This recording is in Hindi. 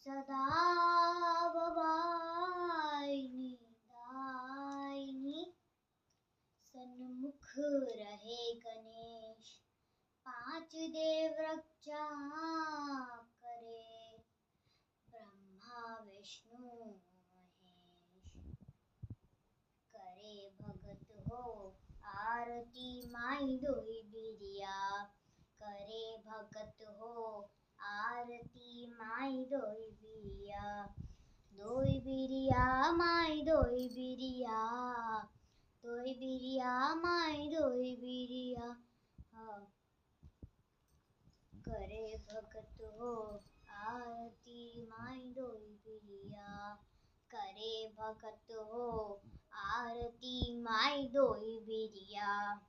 सदा भवानी दायिनी, सन्मुख रहे गणेश, पांच देव रक्षा करे, ब्रह्मा विष्णु महेश। करे भगत हो आरती माई दोई बिरिया, करे भगत हो आरती माई दोई बिरिया। दोई बिरिया माई दोई बिरिया, दोई बिरिया माई दोई बिरिया। करे भगत हो आरती माई दोई बिरिया, करे भगत हो आरती माई दोई बिरिया।